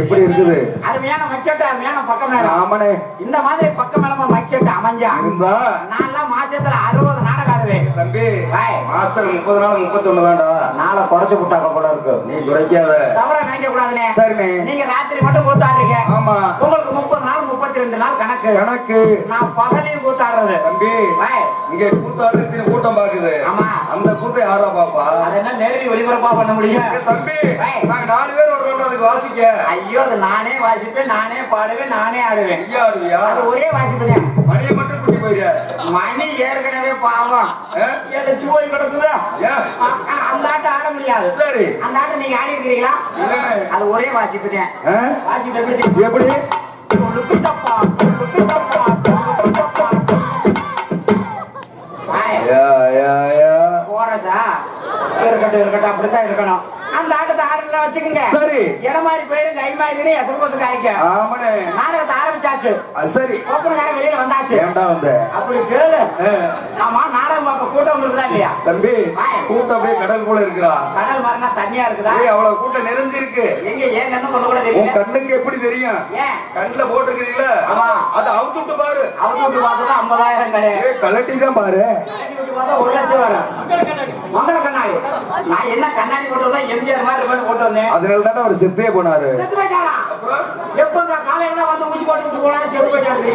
எப்படி இருக்குது? அருமையான மச்சட்டு, அருமையான பக்கம் மேளம். ஆமாண்ணே. இந்த மாதிரி பக்கம் மேளமா மச்சட்டு அமைஞ்சா இருந்தா நான்லாம் மாசத்துல 60 நாடகம் ஆடுவேன். தம்பி மாஸ்டர் 30 நாள் 31 தான்டா. நாளை குறைச்சு விட்டாக்க போல இருக்கு. நீ குறைக்காத. தவற நினைக்க கூடாதுனே. சரிண்ணே. நீங்க ராத்திரி மட்டும் கூத்தாடுறீங்க. ஆமா. உங்களுக்கு 30 நாள் 32 நாள் கணக்கு. நான் பகலையும் கூத்தாடுறது. தம்பி இங்க கூத்தாடுறதுக்கு கூட்டம் பாக்குது. ஆமா. அந்த கூத்தை யாரா பாப்பா? அது என்ன நேரடி ஒளிபரப்பா பண்ண முடியும்? தம்பி நாங்க 4 பேர் வர்றோம் அதுக்கு வாசிக்க. ஐயோ அது நானே வாசிப்பேன், நானே பாடுவேன், நானே ஆடுவேன். ஐயா ஆடுவியா? அது ஒரே வாசிப்புதான். மணியை மட்டும் கூட்டி போயிரு. மணி ஏற்கனவே பாவம் எதாச்சும் போய் கிடக்குது. அந்த ஆட்டம் ஆட முடியாது. சரி. அந்த ஆட்டம் நீங்க ஆடி இருக்கிறீங்களா? அது ஒரே வாசிப்புதான். வாசிப்பு எப்படி? தப்பா போறசா இருக்கட்டும் அப்படித்தான் இருக்கணும். அந்த ஆட்டத்தை ஆடுறத வச்சுக்கோங்க. சரி. இடம் மாதிரி போயிரும், கை மாதிரி எசம்பசம் காய்க்க. ஆமாண்ணே. நாடகத்தை ஆரம்பிச்சாச்சு. சரி. ஓப்பனக்கார வெளியில வந்தாச்சு. ஏண்டா வந்த? அப்படி கேளு. ஆமா நாடகம் பார்க்க கூட்டம் இருக்குதா இல்லையா? தம்பி கூட்டம் அப்படியே கடல் போல இருக்குதா? கடல் மாதிரினா தண்ணியா இருக்குதா? அவ்வளவு கூட்டம் நிறைஞ்சிருக்கு. எங்க ஏன் கண்ணு கொண்டு கூட தெரியல? கண்ணுக்கு எப்படி தெரியும்? ஏன் கண்ணுல போட்டுக்கிறீங்களா? அது அவுத்துட்டு பாரு. அவுத்துட்டு பார்த்தா 50,000 கிடையாது. கலட்டி தான் பாரு. பார்த்தா 1 லட்சம் வரும். மங்கள கண்ணாடி. நான் என்ன கண்ணாடி போட்டு வந்தா எம்ஜிஆர் மாதிரி போட்டு போட்டு வந்தேன். அதனால தான் அவர் செத்தே போனாரு. செத்து போயிட்டாரா? எப்ப காலையில தான் வந்து ஊசி போட்டு போனாரு செத்து போயிட்டாரு.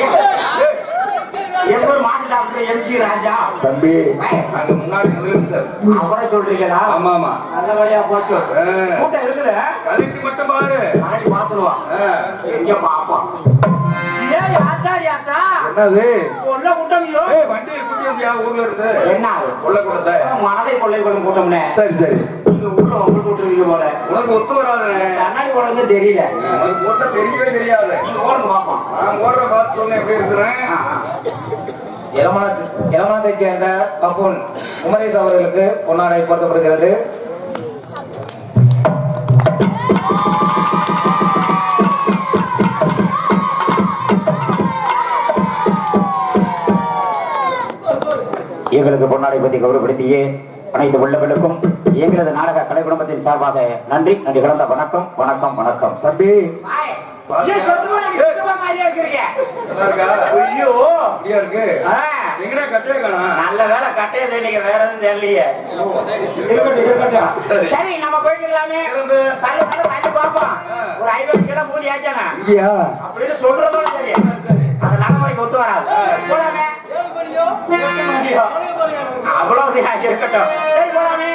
எங்க ஒரு மாட்டு டாக்டர் எம்ஜி ராஜா. தம்பி அங்க முன்னாடி சார் அவரை சொல்றீங்களா? ஆமா ஆமா. நல்ல வழியா போச்சு. கூட்டம் இருக்குது. கலட்டி மட்டும் பாரு. நாடி பாத்துருவான். இங்க பாப்போம். என்னது? கொள்ள கூட்டமியோ? வண்டியை கூட்டியா ஊர்ல இருந்து? என்ன கொள்ள கூட்டத்தை மனதை கொள்ளை கொள்ளும் கூட்டம்னே. சரி சரி. ஊர்ல உங்களுக்கு விட்டுருவீங்க போல. உனக்கு ஒத்து வராது. கண்ணாடி போடுறது தெரியல. உனக்கு மொத்தம் தெரியவே தெரியாது. நீங்க ஓடுங்க பாப்போம். நான் ஓடுற பார்த்து சொன்ன எப்படி இருக்கிறேன். இளமனத்தை சேர்ந்த பப்புன் உமரேஸ் அவர்களுக்கு பொன்னாடை பொருத்தப்படுகிறது. எங்களுக்கு பொன்னாடை பற்றி கௌரவப்படுத்தியே அனைத்து உள்ளவர்களுக்கும் எங்களது நாடக கலை குடும்பத்தின் சார்பாக நன்றி கலந்த வணக்கம் வணக்கம் வணக்கம். தம்பி நல்ல வேலை கட்டையது நீங்க வேற எதுவும் தெரியலையே. சரி நம்ம போய்க்கலாமே. வாங்கி பார்ப்போம். ஒரு 500 கிலோ பூரி ஆச்சானா அப்படின்னு சொல்றதோட சரி. அது நடைமுறைக்கு ஒத்து வராது. போலாமே. அவ்வளவு இருக்கட்டும். சரி போலாமே.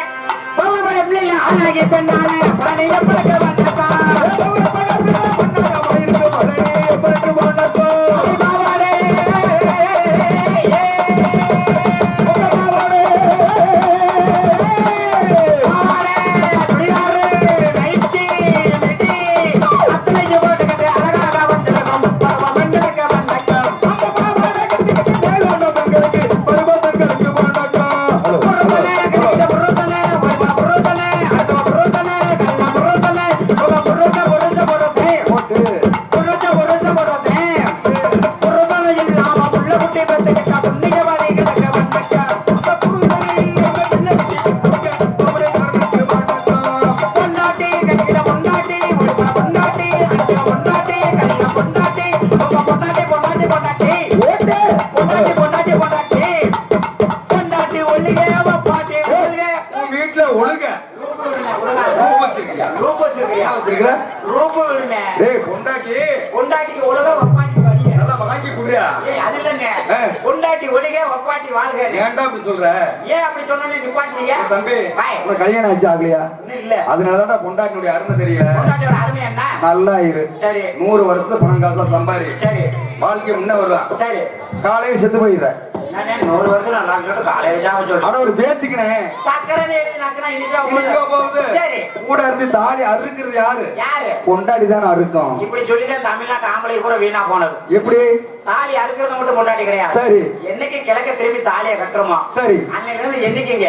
பொண்டாட்டிக்கு ஒண்டாட்டி ஒளிக ஒப்பாட்டி வாழ்க. ஏன்டா அப்படி சொல்ற? ஏன் அப்படி சொன்னீங்க நிப்பாட்டீங்க? தம்பி பாய். உனக்கு கல்யாணம் ஆச்சு ஆகலையா? இன்னும் இல்ல. அதனாலதான் பொண்டாட்டினுடைய அருமை தெரியல. பொண்டாட்டியோட அருமை என்ன? நல்லா இரு. சரி. 100 வருஷத்துல பணம் காசா சம்பாரி. சரி. வாழ்க்கை முன்ன வருவான். சரி. காலையில செத்து போயிடுற. நானே 100 வருஷம் நல்லா இருக்கட்டும் காலையில தான் சொல்றேன். ஆனா ஒரு பேச்சுக்கினே சக்கரை நக்கனா இன்னைக்கு போகுது. சரி. கூட இருந்து தாலி அறுக்கிறது யாரு? யாரு? பொண்டாட்டி தான் அறுக்கும். இப்படி சொல்லிதான் தமிழ்நாட்டு ஆம்பளை கூட வீணா போனது. எப்படி? தாலி அறுக்கிறது மட்டும் பொண்டாட்டி கிடையாது. சரி. என்னைக்கு கிழக்க திரும்பி தாலியை கட்டுறோமோ சரி அன்னையில இருந்து என்னைக்குங்க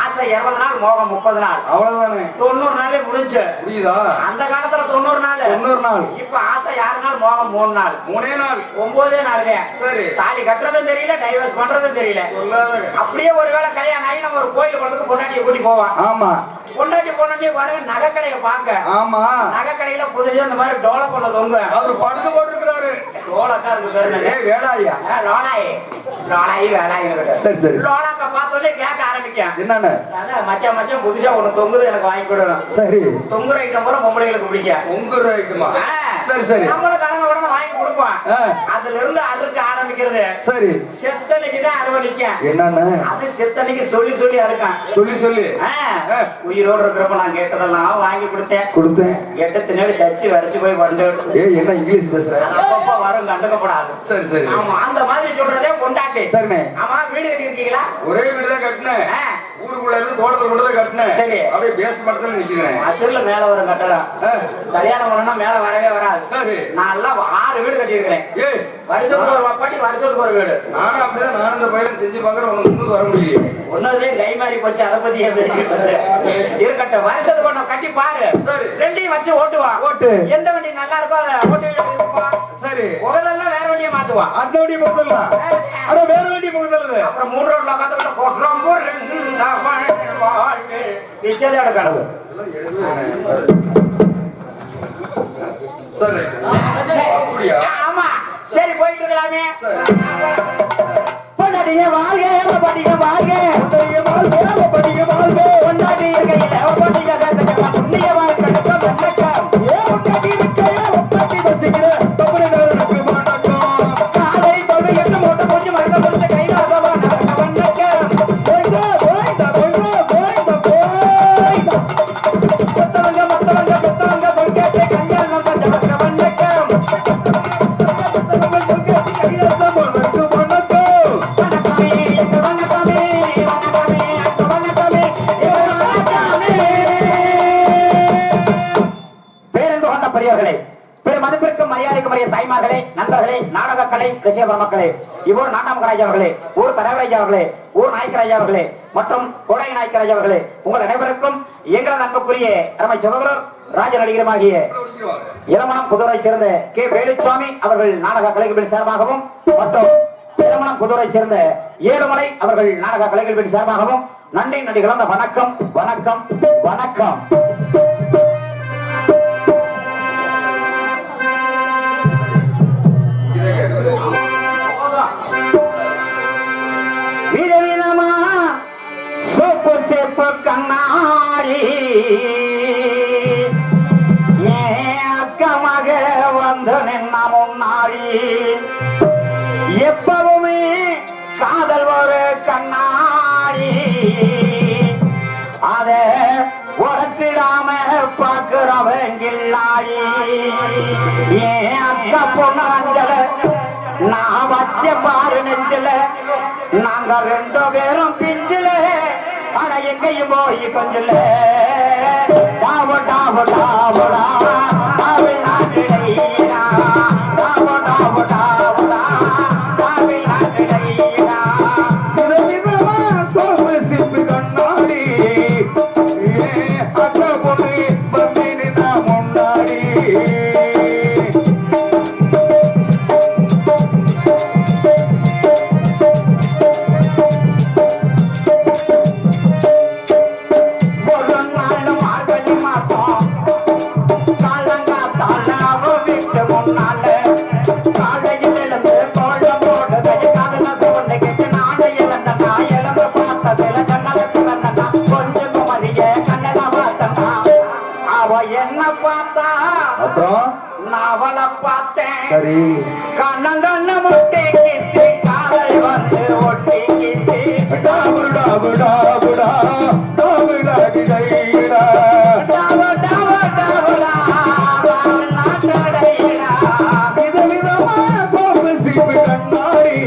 ஆசை 20 நாள் மோகம் 30 நாள் அவ்வளவுதானே. 90 நாளே முடிஞ்சு. புரியுதா? அந்த காலத்துல 90 நாள். 90 நாள். இப்ப ஆசை 6 நாள் மோகம் 3 நாள். 3 நாள். 9 நாளுங்க. சரி. தாலி கட்டுறதும் தெரியல டைவர்ஸ் பண்றதும் தெரியல. அப்படியே ஒருவேளை கல்யாணம் ஆகி நம்ம ஒரு கோயில் குளத்துக்கு பொண்டாட்டியை கூட்டி போவோம். ஆமா. பொண்டாட்டி பொண்டாட்டி பாருங்க நகை கடையை பாக்க. ஆமா. நகை கடையில புதுசா இந்த மாதிரி டோல கொண்டு தொங்க. அவரு படுத்து போட்டுருக்காரு. டோலக்கா இருக்கு பேரு. வேலாயா? லோலாயி. லோலாயி வேலாயி. சரி சரி. லோலாக்க பார்த்தோன்னே கேட்க ஆரம்பிக்கும். என்னன்னு? மச்சான் மச்சான் புதுசா ஒண்ணு தொங்குது எனக்கு வாங்கி கொடுக்கணும். சரி. தொங்குற ஐட்டம் போல பொம்பளைகளுக்கு பிடிக்கும். தொங்குற ஐட்டமா? சரி சரி. நம்மளும் கடமை உடனே வாங்கி கொடுப்போம். அதுல இருந்து அறுக்க ஆரம்பிக்கிறது. சரி. செத்தனைக்கு தான் அறுவணிக்கும். என்னன்னு? அது செத்தனைக்கு சொல்லி சொல்லி அறுக்கான். சொல்லி சொல்லி. உயிரோடு இருக்கிறப்ப நான் கேட்டதெல்லாம் வாங்கி கொடுத்தேன். எட்டத்து நேரம் சர்ச்சு வரைச்சு போய் வந்து என்ன இங்கிலீஷ் பேசுற? அப்பப்ப வரும் கண்டுக்கப்படாது. சரி சரி. ஆமா அந்த மாதிரி சொல்றதே கொண்டாட்டி. சரிண்ணே. ஆமா வீடு கட்டி இருக்கீங்களா? ஒரே வீடு தான் கட்டினேன். ஊருக்குள்ள இருந்து தோட்டத்துல கொண்டு தான் கட்டினேன். சரி. அப்படியே பேஸ் மட்டத்துல நிக்கிறேன். அசல்ல மேல வரும் கட்டலாம். கல்யாணம் பண்ணா மேல வரவே வராது. சரி. நான் எல்லாம் 6 வீடு கட்டி இருக்கிறேன். ஏய் வருஷத்துக்கு ஒரு வப்பாட்டி வருஷத்துக்கு ஒரு வீடு. நானும் அப்படிதான் நானும் இந்த பையன் செஞ்சு பாக்குறேன். உனக்கு முன்னுக்கு வர முடியல. ஒன்னதே கை மாறி போச்சு. அதை பத்தி இருக்கட்டும். வருஷத்துக்கு ஒண்ணு கட்டி பாரு. சரி. ரெண்டையும் வச்சு ஓட்டுவா. ஓட்டு. எந்த வண்டி நல்லா இருக்கோ அதை ஓட்டு. சரி. உடலெல்லாம் வேற வண்டியை மாத்துவா. அந்த வண்டியை முகத்தலாம். அட வேற வண்டியை முகத்தலுது. அப்புறம் 3 ரோட்ல கத்துக்கிட்ட போட்டுறோம். பிச்சையோட கடவு. சரி. அப்படியா? ஆமா. சரி போயிட்டு இருக்கலாமே. பொண்டாட்டிய வாழ்க படிக்க வாழ்க. பொண்டாட்டிய வாழ்க படிக்க வாழ்க. பொண்டாட்டி இருக்கையில பொண்டாட்டிய கட்டக்க புண்ணிய வாழ்க்கை வணக்கம். ஏ பொண்டாட்டி இருக்கையில பொண்டாட்டி வச்சிக்கிற தமிழர்களுக்கு வணக்கம். காலை தொழு எட்டு மூட்டை கொஞ்சம் மறக்க முடிஞ்ச கைலாசமா நடக்க வணக்கம். போய்டா போய்டா போய்டா போய்டா போய்டா. மத்தவங்க பொங்கேட்டே கல்யாணம் பண்ண வணக்கம். தாய்மார்களே, நண்பர்களே, நாடக கலை ரசிக மக்களே, இவர் நாட்டாமராஜ் அவர்களே, ஊர் தலைவராஜ் அவர்களே, ஊர் நாயக்கராஜ் அவர்களே மற்றும் கொடை நாயக்கராஜ் அவர்களே, உங்கள் அனைவருக்கும் எங்களது அன்புக்குரிய அருமை சகோதரர் ராஜ நடிகருமாகிய இளமணம் புதுரை சேர்ந்த கே வேலுச்சாமி அவர்கள் நாடக கலைகளின் சார்பாகவும் மற்றும் இளமணம் புதுரை சேர்ந்த ஏழுமலை அவர்கள் நாடக கலைகளின் சார்பாகவும் நன்றி நன்றி கலந்த வணக்கம் வணக்கம் வணக்கம். விதவிதமா சோப்பு சேப்பு கண்ணாடி ஏன் அக்கமாக வந்து நின்ன முன்னாடி எப்பவுமே காதல் ஒரு கண்ணாடி அத உடச்சிடாம பாக்குறவங்கில்லாடி ஏன் அக்கா பொண்ணு அஞ்சல நான் வச்ச பாரு நெஞ்சில நாங்க 2 பேரும் பிஞ்சில ஆனா எங்கேயும் போய் கொஞ்சல டாவ டாவ டாவடா டாவில் நாட்டிடையா டாவ டாவ டாவடா டாவில் நாட்டிடையா விதவிதமா சோப்பு சிப்பு கண்ணாடி அக்கா பொண்ணு பந்தினி நான் முன்னாடி நாவல பார்த்தேன் கண்ணங்கண்ண முட்டை கிச்சு காதல் வந்து டாவுடா புடா டாவுலாடி டைடா டாவ டாவ டாவடா நாட்டடைடா விதவிதமா சோப்பு சீப்பு கண்ணாடி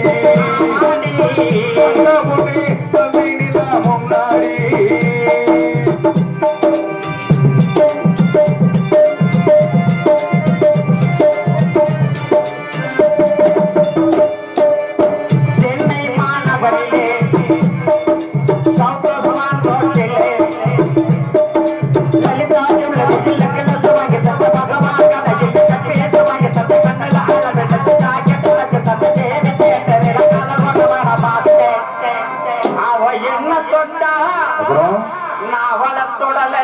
கண்ணாமுடி கவினிதா முன்னாடி சென்னை மாநகரிலே சந்தோஷமான தோட்டத்திலே லலிதாஜம் லலிதில் லக்கணசுவாங்கி தந்த பகவான் கதையில் கற்பேசுவாங்கி தந்த கண்ணல ஆழவெட்டத்து தாக்கெட்டு தந்த தேவி தேட்டரில் கதவகமான பார்த்தேன் அவ என்ன தொட்டா நான் அவளை தொடல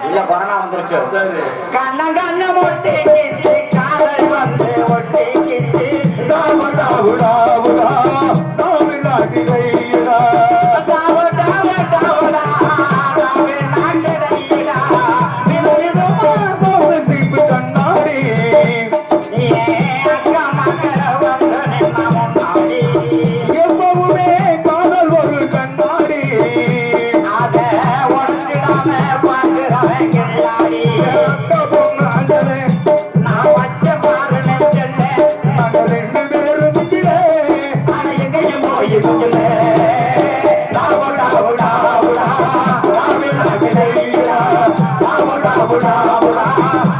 இல்ல கொரோனா வந்துருச்சு கண்ண கண்ண ஒட்டி கிச்சு காதல் வந்து ஒட்டி கிச்சு டாவுடா புடா புடா டாவுலாடி டைடா டாவ டாவ டாவடா டாவே நாட்டடைடா விதவிதமா சோப்பு சீப்பு கண்ணாடி ஏ அக்கா மகள வந்து நின்ன முன்னாடி எப்பவுமே காதல் ஒரு கண்ணாடி அத உடச்சிடாம பார்க்கிறவன் கில்லாடி அக்கா பொண்ணு அஞ்சலே நான் வச்ச பாரு நெஞ்சல்ல நாங்க ரெண்டு பேரும் நிக்கிறே ஆனா எங்கேயும் போயிருக்கல டாவடா டாவடா டாவிலா கிளையா டாவடா டாவடா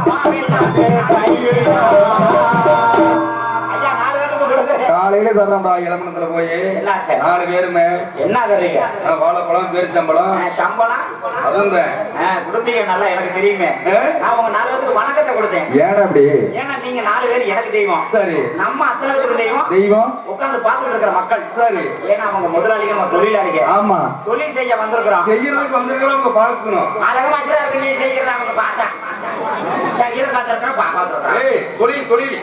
டாவிலா கிளையா ஐயா 4 பேருக்கு கொடுக்குறேன் காலையில தர்றோம்டா இளமணத்துல போய் என்னாச்சு? 4 பேருமே என்ன தர்றீங்க வாழைப்பழம் பேரிச்சம்பழம் சம்பளம் அதுவும் கொடுப்பீங்க நல்லா எனக்கு தெரியுமே நான் உங்க 4 பேருக்கு வணக்கத்தை கொடுத்தேன் ஏன் அப்படி ஏன்னா நீங்க 4 பேர் எனக்கு தெய்வம் சரி நம்ம அத்தனை பேருக்கு தெய்வம் தெய்வம் உட்கார்ந்து பார்த்துட்டு இருக்கிற மக்கள் சரி ஏன்னா அவங்க முதலாளிகள் நம்ம தொழிலாளிங்க ஆமா தொழில் செய்ய வந்திருக்கிறோம் செய்யறதுக்கு வந்திருக்கிறவங்க பார்க்கணும் அழகமாச்சுதான் இருக்கு நீ செய்யறத அவங்க பார்த்தா இதை காத்திருக்கிறோம் பார்க்க வந்திருக்கிறோம் ஏய் தொழில் தொழில்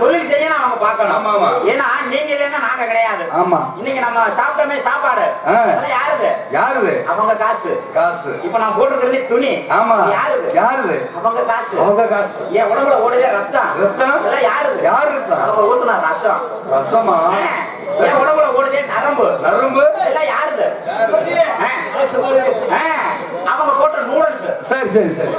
தொழில் செய்யணும் அவங்க பார்க்கணும் ஆமா, ஆமா. ஏன்னா நீங்க இல்லைன்னா நாங்க கிடையாது ஆமா இன்னைக்கு நம்ம சாப்பிட்டோமே சாப்பாடு அதெல்லாம் யாருது யாருது அவங்க காசு காசு இப்ப நான் போட்டுக்கிறது துணி ஆமா யாருது யாருது அவங்க காசு அவங்க காசு என் உடம்புல ஓடுதே ரத்தம் ரத்தம்? இதெல்லாம் யாருது யாரு ரத்தம்? அவங்க ஊத்துன ரசம் ரசமா என் உடம்புல ஓடுதே நரம்பு நரம்பு இதெல்லாம் யாருது அவங்க போட்ட நூடுல்ஸ் சரி சரி சரி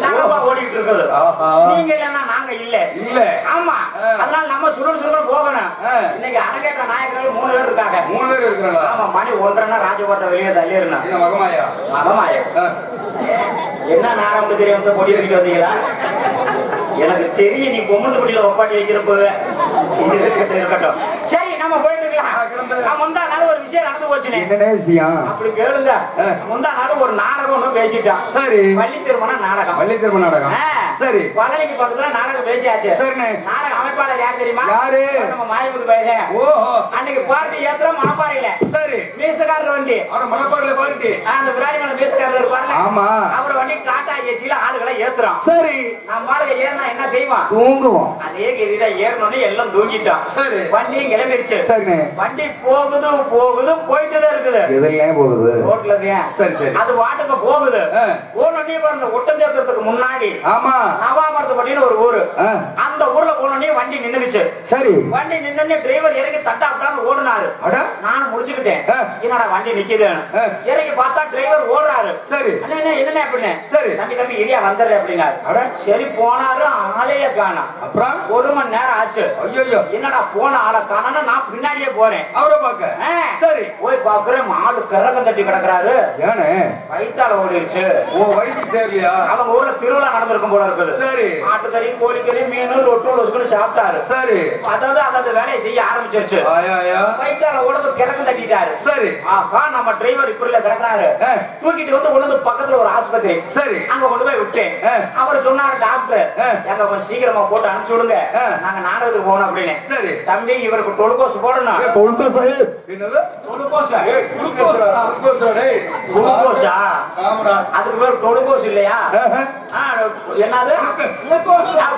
நரம்பா ஓடிட்டு இருக்குது ஆஹா. நீங்க இல்லைன்னா நாங்க இல்ல இல்ல ஆமா அதனால நம்ம சுருள் சுருள் போகணும் இன்னைக்கு அரங்கேற்ற நாயகர்கள் 3 பேர் இருக்காங்க 3 பேர் இருக்கிறாங்களா ஆமா மணி 1:30 ராஜகோட்டை வெளியே தள்ளிடணும் என்ன மகமாயா மகமாயம் என்ன நாடகம் தெரியும் பொடி வைக்க வந்தீங்களா எனக்கு தெரியும் நீ பொம்மந்து பொடியில ஒப்பாட்டி வைக்கிறப்ப இருக்கட்டும் சரி நம்ம போயிட்டு இருக்கலாம் முந்தா நாள் ஒரு விஷயம் நடந்து போச்சுனே என்னனே விஷயம் அப்படி கேளுங்க முந்தா நாள் ஒரு நாடகம் ஒண்ணு பேசிட்டான் சரி பள்ளி திருமண நாடகம் பள்ளி திரும்ப நாடகம் சரி பழனிக்கு பக்கத்துல நாடகம் பேசியாச்சு சரிண்ணே நாடக அமைப்பாளர் யார் தெரியுமா யாரு நம்ம மாயமுது பேச ஓஹோ அன்னைக்கு பார்ட்டி ஏத்துற மாப்பாறையில சரி மீசக்காரர் வண்டி அவன மணப்பாறையில பார்ட்டி அந்த விராஜமான மீசக்காரர் இருப்பார்ல ஆமா அவர் வண்டி டாடா ஏசில ஆளுகளை ஏத்துறான் சரி நம்ம ஆளுங்க ஏறினா என்ன செய்வான் தூங்குவோம் அதே கெதியில ஏறணும்னு எல்லாம் தூங்கிட்டான் சரி வண்டியும் கிளம்பிருச்சு சரிண்ணே வண்டி போகுது போகுது போயிட்டுதான் இருக்குது எதுலயே போகுது ரோட்ல தான் சரி சரி அது வாட்டுக்கு போகுது போனோடனே அந்த ஒட்டஞ்சேர்த்ததுக்கு முன்னாடி ஆமா நவாமரத்துப்பட்டின்னு ஒரு ஊரு அந்த ஊர்ல போனோடனே வண்டி நின்னுச்சு சரி வண்டி நின்னோடனே டிரைவர் இறங்கி தட்டாப்டான்னு ஓடுனாரு அட நானும் முடிச்சுக்கிட்டேன் என்னடா வண்டி நிக்குதுன்னு இறங்கி பார்த்தா டிரைவர் ஓடுறாரு சரி அண்ணே என்னண்ணே அப்படின்னு சரி தம்பி தம்பி ஏரியா வந்துடுற அப்படின்னாரு அட சரி போனாரு ஆளையே காணோம் அப்புறம் 1 மணி நேரம் ஆச்சு ஐயோ என்னடா போன ஆளை காணோம்னு நான் பின்னாடியே போறேன் அவரை பார்க்க சரி போய் பாக்குறேன் ஆளு கரகம் தட்டி கிடக்குறாரு ஏனே வயிற்றால ஓடிடுச்சு ஓ வயிற்று சேரலையா அவங்க ஊர்ல திருவிழா நடந்திருக்கும் போல இருக்குது சரி ஆட்டுக்கறி கோழிக்கறி மீன் லொட்டு லொசுக்குன்னு சாப்பிட்டாரு சரி அதாவது வேலையை செய்ய ஆரம்பிச்சிருச்சு ஆயா வயிற்றால உடம்பு கிடக்கு தட்டிட்டாரு சரி ஆஹா நம்ம டிரைவர் இப்படில கிடக்குறாரு தூக்கிட்டு வந்து கொண்டு வந்து பக்கத்துல ஒரு ஆஸ்பத்திரி சரி அங்க கொண்டு போய் விட்டேன் அவர் சொன்னாரு டாக்டர் எங்க கொஞ்சம் சீக்கிரமா போட்டு அனுப்பிச்சு விடுங்க நாங்க நாடகத்துக்கு போகணும் அப்படின்னு சரி தம்பி இவருக்கு டொலுக்கோஸ் போடணும் கொழுக்கோசா என்னது டொலுக்கோஸ் குளுக்கோஸா டேய் குளுக்கோஸா ஆமாடா அதுக்கு பேர் டொலுக்கோஸ் இல்லையா என்னது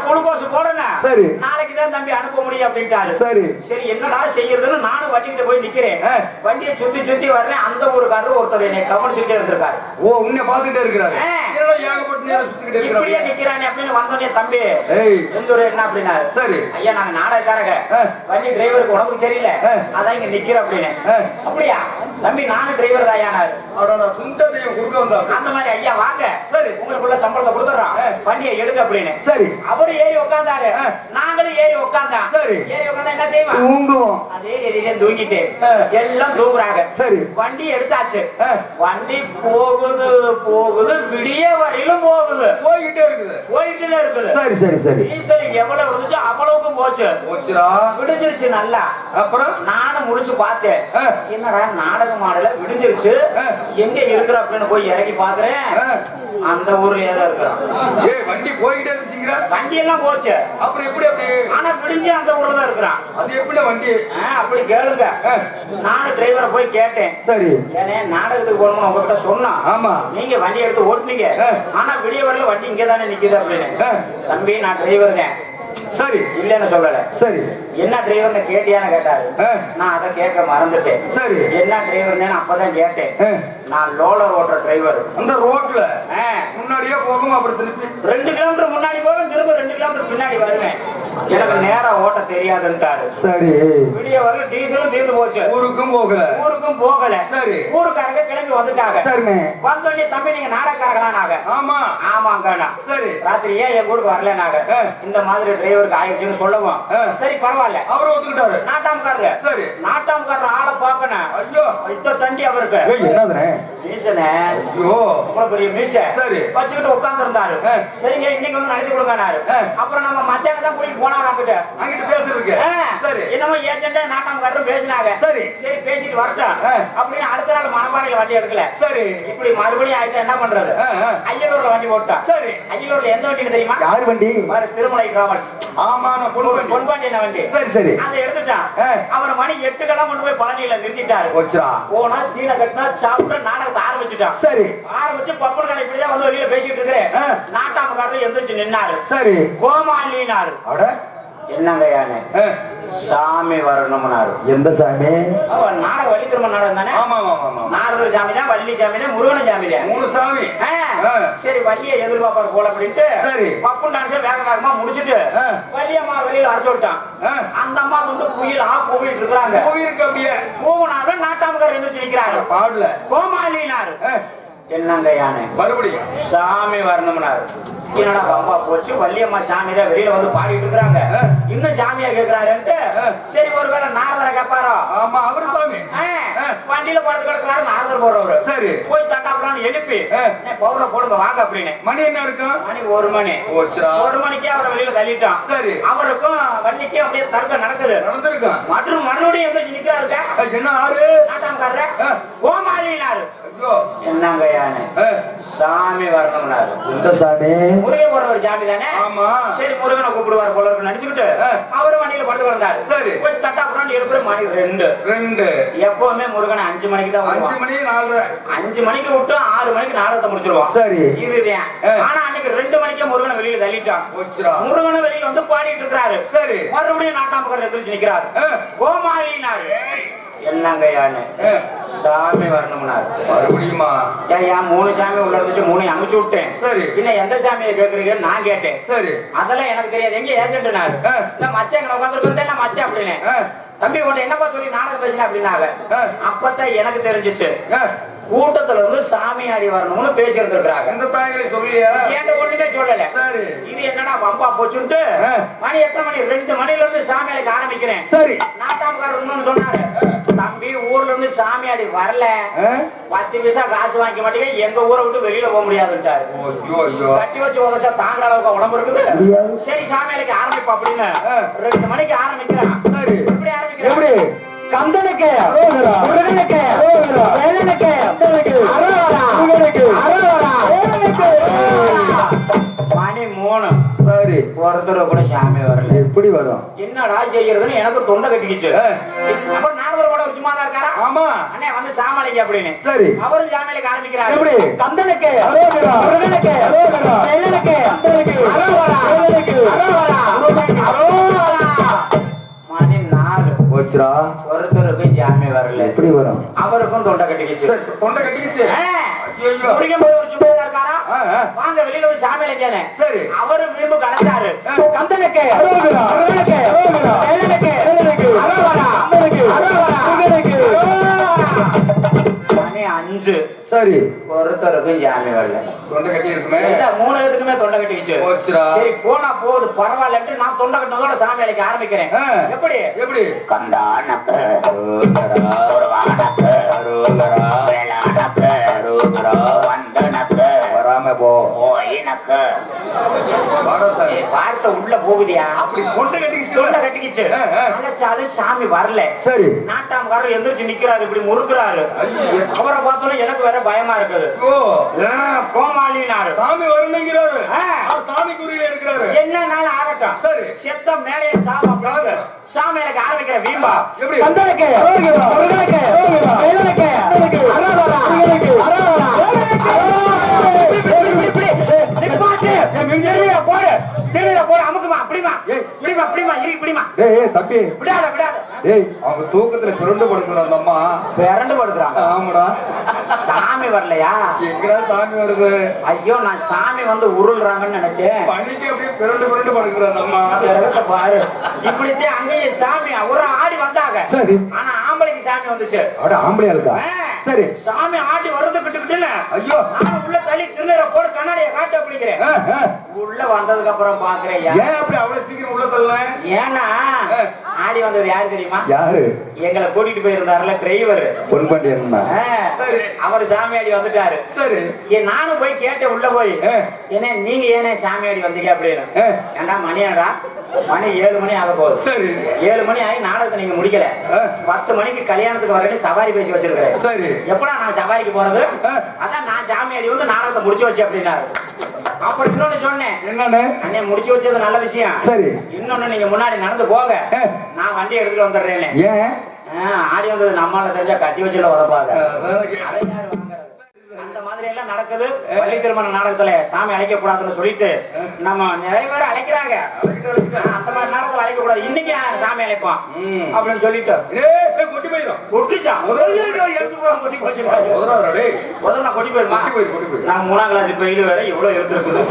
குளுக்கோஸ் போடணும் சரி நாளைக்கு தான் தம்பி அனுப்ப முடியும் அப்படின்ட்டாரு சரி சரி என்னடா செய்யறதுன்னு நானும் வண்டிகிட்ட போய் நிக்கிறேன் வண்டியை சுத்தி சுத்தி வர்றேன் அந்த ஊருக்காரர் ஒருத்தர் என்னை கவனிச்சுட்டே இருந்திருக்காரு ஓ உன்னை பாத்துட்டே இருக்கிறாரு என்னடா நானும் ஏகப்பட்ட நேரம் சுத்திக்கிட்டு இப்படியே இருக்கிறேன். நிக்கிறானே அப்படின்னு வந்தோடனே தம்பி ஏய் எந்தூர் என்ன அப்படின்னா சரி ஐயா நாங்க நாடகக்காரங்க வண்டி டிரைவருக்கு உடம்புக்கு சரியில்லை அதான் இங்க நிக்கிற அப்படின்னு அப்படியா தம்பி நானும் டிரைவர் தான் ஐயானாரு அவரோட குண்டத்தையும் குறுக்க வந்தா அந்த மாதிரி ஐயா வாங்க சரி உங்களுக்குள்ள சம்பளத்தை கொடுத்துறோம் வண்டியை எடுங்க அப்படின்னு சரி அவரு ஏறி உட்கார்ந்தாரு நாங்களும் ஏறி உட்கார்ந்தோம் சரி ஏறி உட்கார்ந்தா என்ன செய்வோம் தூங்குவோம் அதே எதிரே தூங்கிட்டு எல்லாம் தூங்குறாங்க சரி வண்டி எடுத்தாச்சு வண்டி போகுது போகுது விடிய வரையிலும் போகுது போய்கிட்டே இருக்குது போயிட்டுதான் இருக்குது சரி சரி சரி டீசல் எவ்வளவு இருந்துச்சோ அவ்வளவுக்கும் போச்சு போச்சுடா விடிஞ்சிருச்சு நல்லா அப்புறம் நானும் முடிச்சு பார்த்தேன் என்னடா நாடக மாடல விடிஞ்சிருச்சு எங்க இருக்கிற அப்படின்னு போய் இறங்கி பாக்குறேன் அந்த ஊர்ல ஏதோ இருக்கிறோம் ஏய் வண்டி போய்கிட்டே இருந்துச்சுங்கற வண்டி எல்லாம் போச்சு அப்புறம் எப்படி அப்படி ஆனா விடிஞ்சு அந்த ஊர்ல தான் இருக்கிறான் அது எப்படி வண்டி அப்படி கேளுங்க நானும் டிரைவரை போய் கேட்டேன் சரி ஏனே நாடகத்துக்கு போகணும்னு உங்ககிட்ட சொன்னா ஆமா நீங்க வண்டி எடுத்து ஓட்டுனீங்க ஆனா விடிய வரல வண்டி இங்கே தானே நிக்குது அப்படின்னு தம்பி நான் டிரைவர் தான் சரி இல்லன்னு சொல்லல சரி என்ன டிரைவர்னு கேட்டியான்னு கேட்டாரு நான் அதை கேட்க மறந்துட்டேன் சரி என்ன டிரைவர்னு அப்பதான் கேட்டேன் நான் லோலர் ஓட்டுற டிரைவர் அந்த ரோட்ல முன்னாடியே போகும் அப்புறம் திருப்பி 2 கிலோமீட்டர் முன்னாடி போவேன் திரும்ப 2 கிலோமீட்டர் பின்னாடி வருவேன் எனக்கு நேரம் ஓட்ட தெரியாதுன்ட்டாரு சரி விடிய வரல டீசலும் தீர்ந்து போச்சு ஊருக்கும் போகல சரி ஊருக்காரங்க கிளம்பி வந்துட்டாங்க சரிண்ணே வந்தோடனே தம்பி நீங்க நாடகக்காரங்களானாங்க ஆமா ஆமாங்கண்ணா சரி ராத்திரி ஏன் என் ஊருக்கு வரலனாங்க இந்த மாதிரி டிரைவருக்கு ஆயிடுச்சுன்னு சொல்லவும் சரி பரவாயில்ல அவர் ஒத்துக்கிட்டாரு நாட்டாம்காரரு சரி நாட்டாம்காரர் ஆளை பாக்கணும் ஐயோ இத்த தண்டி அவருக்கு என்னதுனே மீசனே ஐயோ ரொம்ப பெரிய மீச சரி வச்சுக்கிட்டு உட்கார்ந்து இருந்தாரு சரிங்க இன்னைக்கு வந்து நடத்தி கொடுங்கனாரு அப்புறம் நம்ம மச்சான தான் கூட்டிட்டு போனாங்க அங்கிட்டு பேசுறதுக்கு சரி என்னமோ ஏஜென்ட்டா நாட்டாம்காரரும் பேசினாங்க சரி சரி பேசிட்டு வரட்டும் அப்படின்னு அடுத்த நாள் மணப்பாறையில வண்டி எடுக்கல சரி இப்படி மறுபடியும் ஆயிடுச்சு என்ன பண்றது அய்யலூர்ல வண்டி போட்டான் சரி அய்யலூர்ல எந்த வண்டி தெரியுமா யார் வண்டி திருமலை டிராவல்ஸ் ஆமா நான் பொன்பாண்டி வண்டி சரி சரி அதை எடுத்துட்டான் அவர் மணி 8 கெல்லாம் கொண்டு போய் பழனியில நிறுத்திட்டாரு வச்சா போனா சீனை கட்டினா சாப்பிட்டு நாடகத்தை ஆரம்பிச்சுட்டான் சரி ஆரம்பிச்சு பப்பன் கடை இப்படிதான் வந்து வெளியில பேசிட்டு இருக்கிறேன் நாட்டாமக்காரர் எந்திரிச்சு நின்னாரு சரி கோமாலினாரு என்னங்க யானே சாமி வரணும்னாரு எந்த சாமி நாடக வள்ளி திரும்ப நாடகம் தானே ஆமா ஆமா ஆமா நாரதர் சாமி தான் வள்ளி சாமி தான் முருகன் சாமி தான் 3 சாமி சரி வள்ளியை எதிர்பார்ப்பாரு போல அப்படின்ட்டு சரி பப்புன் டான்ஸ் வேக வேகமா முடிச்சிட்டு வள்ளியம்மா வெளியில அரைச்சு விட்டான் அந்த அம்மா வந்து குயில் கூவிட்டு இருக்காங்க கூவிருக்கு அப்படியே கூவனாலும் நாட்டாமக்காரர் எந்திரிச்சு நிக்கிறாரு பாடல கோமாலினாரு என்னங்க யானை மறுபடியும் சாமி வரணும்னாரு என்னடா பம்பா போச்சு வள்ளியம்மா சாமி தான் வெளியில வந்து பாடிட்டு இருக்காங்க இன்னும் சாமியா கேக்குறாருன்ட்டு சரி ஒருவேளை நாரதரை கேட்பாரோ ஆமா அவரு சாமி வண்டியில படுத்து கிடக்குறாரு நாரதர் போறவரு சரி போய் தட்டாப்புறான்னு எழுப்பி பவுர போடுங்க வாங்க அப்படின்னு மணி என்ன இருக்கும் மணி 1 மணி 1 மணிக்கே அவரை வெளியில தள்ளிட்டான் சரி அவருக்கும் வள்ளிக்கும் அப்படியே தர்க்கம் நடந்திருக்கும் மறுபடியும் எந்திரிச்சு நிக்கிறாருக்க என்ன ஆறு நாட்டாம்காரரு கோமாலினாரு என்னங்க யானை சாமி வரணும்னாரு எந்த சாமி முருகன் போற ஒரு சாமி தானே ஆமா சரி முருகனை கூப்பிடுவாரு போல இருக்கு நினைச்சுக்கிட்டு அவரு வண்டியில படுத்து கிடந்தாரு சரி போய் தட்டா புறான்னு எழுப்புற மணி 2 எப்பவுமே முருகனை 5 மணிக்கு தான் 5 மணி 4 5 மணிக்கு விட்டு 6 மணிக்கு நாடகத்தை முடிச்சிருவான் சரி இதுதான் ஆனா அன்னைக்கு 2 மணிக்கே முருகனை வெளியில தள்ளிட்டான் முருகனை வெளியில வந்து பாடிட்டு இருக்காரு சரி மறுபடியும் நாட்டாமக்காரர் எதிர்த்து நிக்கிறாரு கோமாளினாரு என்னங்க யானே சாமி வரணும்னாரு மறுபடியுமா ஏன் 3 சாமி உள்ள இருந்துச்சு 3 அனுப்பிச்சு விட்டேன் சரி இன்னும் எந்த சாமியை கேக்குறீங்கன்னு நான் கேட்டேன் சரி அதெல்லாம் எனக்கு தெரியாது எங்க ஏஜென்ட்னாரு இல்ல மச்சங்க உட்காந்துருக்கு என்ன மச்சம் அப்படின்னு தம்பி உன்ட்ட என்னப்பா சொல்லி நாடகம் பேசினேன் அப்படின்னாங்க அப்பதான் எனக்கு தெரிஞ்சிச்சு கூட்டத்துல இருந்து சாமியாடி வரணும்னு பேசி இருந்திருக்காங்க இந்த தாய்களை சொல்லியா என்கிட்ட ஒண்ணுமே சொல்லல இது என்னடா பம்பா போச்சுட்டு மணி எத்தனை மணி 2 மணில இருந்து சாமியாடிக்கு ஆரம்பிக்கிறேன் சரி நாட்டாம்காரர் இன்னொன்னு சொன்னாரு தம்பி ஊர்ல இருந்து சாமியாடி வரல 10 பைசா காசு வாங்கிக்க மாட்டீங்க எங்க ஊரை விட்டு வெளியில போக முடியாதுன்ட்டாரு கட்டி வச்சு உதச்சா தாங்குற அளவுக்கு உடம்பு இருக்குது சரி சாமியாடிக்கு ஆரம்பிப்பா அப்படின்னு 2 மணிக்கு ஆரம்பிக்கிறான் எப்படி ஆரம்பிக்கிறேன் கந்தனுக்கு முருகனுக்கு வேலனுக்கு மணி 3 சரி ஒருத்தர் கூட சாமி வரல எப்படி வரும் என்னடா செய்யறதுன்னு எனக்கு தொண்டை கட்டிக்கிச்சு அப்புறம் நாரதர் கூட சும்மா தான் இருக்காரா ஆமா அண்ணே வந்து சாமலைக்கு அப்படின்னு சரி அவரும் சாமியலுக்கு ஆரம்பிக்கிறாரு எப்படி கந்தனுக்கு முருகனுக்கு வேலனுக்கு மணி 4 போச்சுடா. ஒருத்தருக்கும் ஜாமி வரல. எப்படி வரும்? அவருக்கும் தொண்டை கட்டிக்கிச்சு. தொண்டை கட்டிக்கிச்சு. முடிக்கும் போது ஒரு சும்மா இருக்காரா? வாங்க வெளியில ஒரு சாமி இளைஞனே. சரி. அவரு வீம்பு கலந்தாரு. கந்தனுக்கு அரோகரா, அரோகனுக்கு அரோகரா, வேலனுக்கு வேலனுக்கு, அரோகரா, அரோகனுக்கு, அரோகரா, அரோகனுக்கு. மணி 5. சரி. ஒருத்தருக்கும் ஜாமி வரல. தொண்டை கட்டி இருக்குமே. இல்ல 3 பேத்துக்குமே தொண்டை கட்டிக்கிச்சு. போச்சுடா. சரி போனா போகுது பரவாயில்லன்ட்டு நான் தொண்டை கட்டினதோட சாமி அழைக்க ஆரம்பிக்கிறேன். எப்படி எப்படி? கந்தானக்கு அரோகரா, ஒருவானக்கு அரோகரா, வேளானக்கு அரோகரா, வந்தனக்கு வராம போ. ஓயினக்கு. வாடா சார். வார்த்தை உள்ள போகுதியா? அப்படி தொண்டை கட்டிக்கிச்சு. தொண்டை கட்டிக்கிச்சு. அழைச்சாலும் சாமி வரல. சரி. நாட்டாமக்காரர் எந்திரிச்சு நிக்கிறாரு, இப்படி முறுக்குறாரு. அவரை பார்த்தோன்னே எனக்கு வேற பயமா இருக்குது. ஓ, கோமாளினாரு. சாமி வரணுங்கிறாரு. ஆ. அவர் சாமி குறியில இருக்கிறாரு. என்னன்னாலும் ஆகட்டும். சரி. செத்த மேலே சாமி சாமி எனக்கு ஆரம்பிக்கிற வீம்பா. எப்படி? கந்தனுக்கு அரோகரா, முருகனுக்கு அரோகரா, வேலனுக்கு வேலனுக்கு, அரோகரா, முருகனுக்கு, அரோகரா, அமுக்குமா அப்படிமா இப்படிமா இப்படிமா இரு இப்படிமா ஏய் தம்பி, விடாத விடாத ஏய் அவங்க தூக்கத்துல பிறண்டு படுத்துறாங்க அந்த அம்மா. பிறண்டு படுக்கிறாங்க. ஆமாடா. சாமி வரலையா? எங்கடா சாமி வருது? ஐயோ நான் சாமி வந்து உருள்றாங்கன்னு நினைச்சேன். பணிக்கு அப்படியே பிறண்டு பிறண்டு படுக்கிற அந்த அம்மா. பிறகுத்த பாரு இப்படித்தான் அங்கேயே சாமி ஒரு ஆடி வந்தாங்க. சரி. ஆனா ஆம்பளைக்கு சாமி வந்துச்சு. அட ஆம்பளையா இருக்கா? சரி. சாமி ஆடி வருது கிட்டுக்கிட்டு ஐயோ. நான் உள்ள தள்ளி திருநீரை போடு கண்ணாடியை காட்ட பிடிக்கிறேன். உள்ள வந்ததுக்கு அப்புறம் பாக்குறேன். ஏன் அப்படி அவ்வளவு சீக்கிரம் உள்ள தள்ள? ஏன்னா ஆடி வந்தது யாரு தெரியுமா? யாரு? எங்களை கூட்டிட்டு போயிருந்தாருல டிரைவர் பொன்பண்டி என்ன? சரி. அவர் சாமியாடி வந்துட்டாரு. சரி. நானும் போய் கேட்டேன் உள்ள போய், என்ன நீங்க ஏனே சாமியாடி வந்தீங்க அப்படின்னு. ஏண்டா மணியாடா மணி 7 மணி ஆக போகுது. சரி. 7 மணி ஆகி நாடகத்தை நீங்க முடிக்கல. 10 மணிக்கு கல்யாணத்துக்கு வரட்டு சவாரி பேசி வச்சிருக்கிறேன். சரி. எப்படா நான் சவாரிக்கு போறது? அதான் நான் சாமியாடி வந்து நாடகத்தை முடிச்சு வச்சேன் அப்படின்னாரு. அப்படி இன்னொன்னு சொன்னேன். என்னன்னு? அண்ணே முடிச்சு வச்சது நல்ல விஷயம். சரி. இன்னொன்னு நீங்க முன்னாடி நடந்து போங்க, நான் வண்டி எடுத்துட்டு வந்துடுறேன். ஏன்? ஆடி வந்தது நம்மால தெரிஞ்சா கட்டி வச்சுல உதப்பாங்க. அந்த மாதிரி எல்லாம் நடக்குது. பள்ளி திருமண நாடகத்துல சாமி அழைக்க கூடாதுன்னு சொல்லிட்டு நம்ம நிறைய பேர் அழைக்கிறாங்க. அந்த மாதிரி நாடகத்துல அழைக்க கூடாது, இன்னைக்கு சாமி அழைப்போம் அப்படின்னு சொல்லிட்டு கொட்டி போயிடும். கொட்டிச்சான். எடுத்து போற கொட்டி போச்சு. முதல்ல கொட்டி போயிருமா? நான் 3ஆம் கிளாஸ் பெயில் வேற எவ்வளவு எடுத்துருக்குது.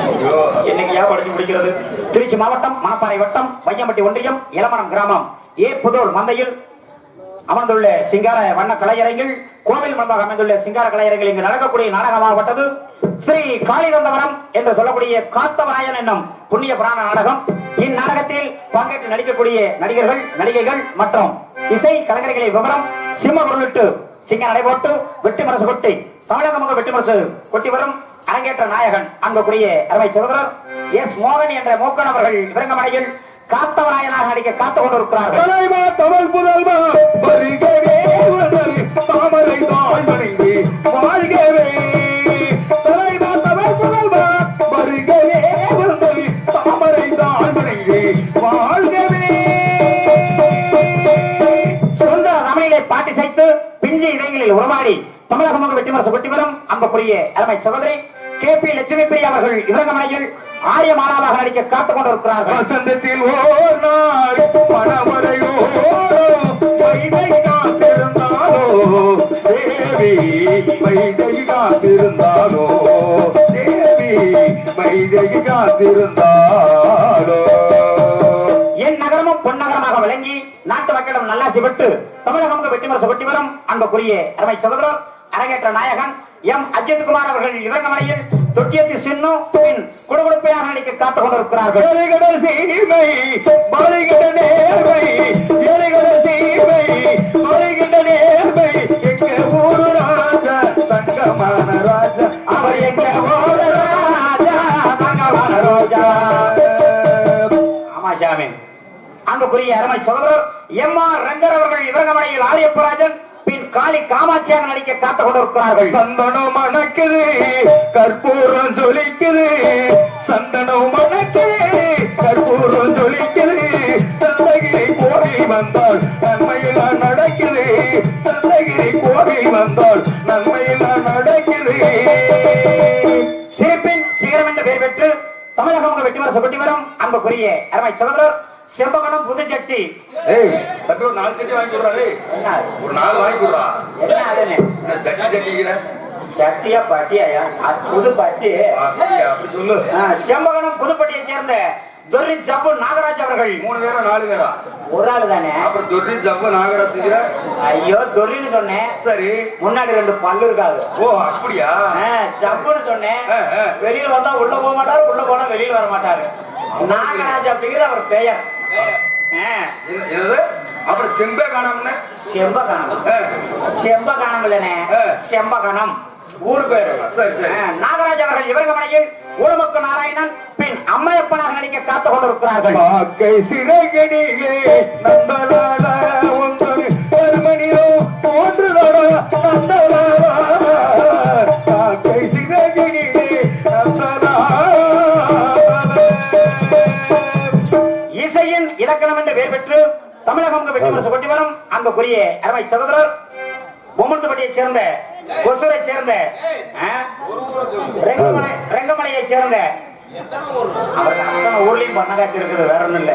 என்னைக்கு ஏன் படிச்சு முடிக்கிறது? திருச்சி மாவட்டம் மணப்பாறை வட்டம் வையம்பட்டி ஒன்றியம் இளமணம் கிராமம் புதூர் மந்தையில் அமர்ந்துள்ள சிங்கார வண்ண கலையரங்கில் கோவில் முன்பாக அமைந்துள்ள சிங்கார கலையரங்கில் இங்கு நடக்கக்கூடிய நாடகமாகப்பட்டது ஸ்ரீ காளிதந்தவரம் என்று சொல்லக்கூடிய காத்தவராயன் என்னும் புண்ணிய புராண நாடகம். இந்நாடகத்தில் பங்கேற்று நடிக்கக்கூடிய நடிகர்கள் நடிகைகள் மற்றும் இசை கலைஞர்களை விவரம் சிம்ம பொருளிட்டு சிங்க நடைபோட்டு வெட்டி மரசு கொட்டி தமிழகமாக வெட்டி மரசு கொட்டி வரும் அரங்கேற்ற நாயகன் அன்புக்குரிய அருமை சகோதரர் எஸ் மோகன் என்ற மோக்கன் அவர்கள் விரங்கமடையில் காத்தவராயனாக நடிக்க காத்துக் கொண்டிருக்கிறார்கள். தமிழ் புதல்வா வருகவே தாமரை தாழ்மணிவே வாழ்கவே. தலைவா தமிழ் புதல்வா வருகவே தாமரை தாழ்மணிவே வாழ்கவே. சுதந்திர தமிழிலே பாட்டி செய்து பிஞ்சு இடைகளில் உருவாடி தமிழகமாக வெற்றி மரசு கொட்டி வரும் அன்புக்குரிய அருமை சகோதரி KP லட்சுமி பிரியா அவர்கள் இவரங்கமனையில் ஆரிய மாணவராக நடிக்க காத்துக் கொண்டிருக்கிறார்கள். வசந்தத்தில் ஓர் நாள் மணமலையோரோ வைதை காத்திருந்தாலோ தேவி வைதை காத்திருந்தாலோ தேவி வைதை காத்திருந்தாலோ. என் நகரமும் பொன்னகரமாக விளங்கி நாட்டு மக்களிடம் நல்லாசி பெற்று தமிழகம் வெற்றி மரசு கொட்டி வரும் அன்புக்குரிய அருமை சகோதரர் அரங்கேற்ற நாயகன் எம் அஜித் குமார் அவர்கள் இவரங்கமனையில் தொட்டியத்தி சின்னு பின் குடுகுடுப்பையாக நடிக்க காத்துக் கொண்டிருக்கிறார்கள். ஆமா சாமி. அன்புக்குரிய அருமை சகோதரர் M.R. ரங்கர் அவர்கள் இவரங்கமனையில் ஆரியப்பராஜன் பின் காளி காமாட்சியாக நடிக்க காத்துக் கொண்டிருக்கிறார்கள். சந்தனம் மணக்குது கற்பூரம் ஜொலிக்குது, சந்தனம் மணக்குது கற்பூரம் ஜொலிக்குது. சந்தகிரி கோவில் வந்தால் நன்மையில் நடக்குது, சந்தகிரி கோவில் வந்தால் நன்மையில் நடக்குது. சிரிப்பின் சிகரம் என்று பெயர் பெற்று தமிழகம் வெற்றி மரசு கொட்டி வரும் அன்புக்குரிய அருமை சகோதரர் செம்பகணம் புதுச்சட்டி. ஏய் தம்பி ஒரு 4 சட்டி வாங்கி கொடுறா டேய். என்ன ஒரு 4 வாங்கி கொடுறா. என்ன அதுன்னு என்ன சட்டி சட்டிங்கற? சட்டியா பட்டியா? புது பட்டி. அப்படி சொல்லு. செம்பகணம் புதுப்பட்டியை சேர்ந்த துர்ரி ஜப்பு நாகராஜ் அவர்கள். 3 பேரா 4 பேரா? ஒரு ஆளு தானே. அப்புறம் துர்ரி ஜப்பு நாகராஜ்ங்கற? ஐயோ துர்ரின்னு சொன்னேன். சரி. முன்னாடி 2 பல்லு இருக்காது. ஓ அப்படியா? ஜப்புன்னு சொன்னேன். வெளியில வந்தா உள்ள போக மாட்டாரு, உள்ள போனா வெளியில வர மாட்டாரு. நாகராஜ் அப்படிங்கிற அவர் பெயர். என்னது? அப்புறம் செம்பகணம்னு? செம்பகணம் இல்லனே, செம்பகணம் ஊர் பேரு. சரி சரி. நாகராஜ் அவர்கள் இவர்கள் மனையில் ஊழமுக்கு நாராயணன் பின் அம்மையப்பனாக நடிக்க காத்து கொண்டிருக்கிறார்கள். காக்கை சிறகடியிலே நந்தலாலா ஒன்று மணியோ போன்றுதடா நந்தலாலா காக்கை சிறகடியிலே நந்தலாலா. இசையின் இலக்கணம் என்று பெயர் பெற்று தமிழகம் வெற்றி முரசு கொட்டி வரும் அன்புக்குரிய அருமை சகோதரர் பொம்மத்துப்பட்டியை சேர்ந்த கொசூரை சேர்ந்த ரெங்கமலையை சேர்ந்த அவருக்கு அத்தனை ஊர்லயும் பண்ணகாட்சி இருக்குது, வேற ஒண்ணும் இல்ல.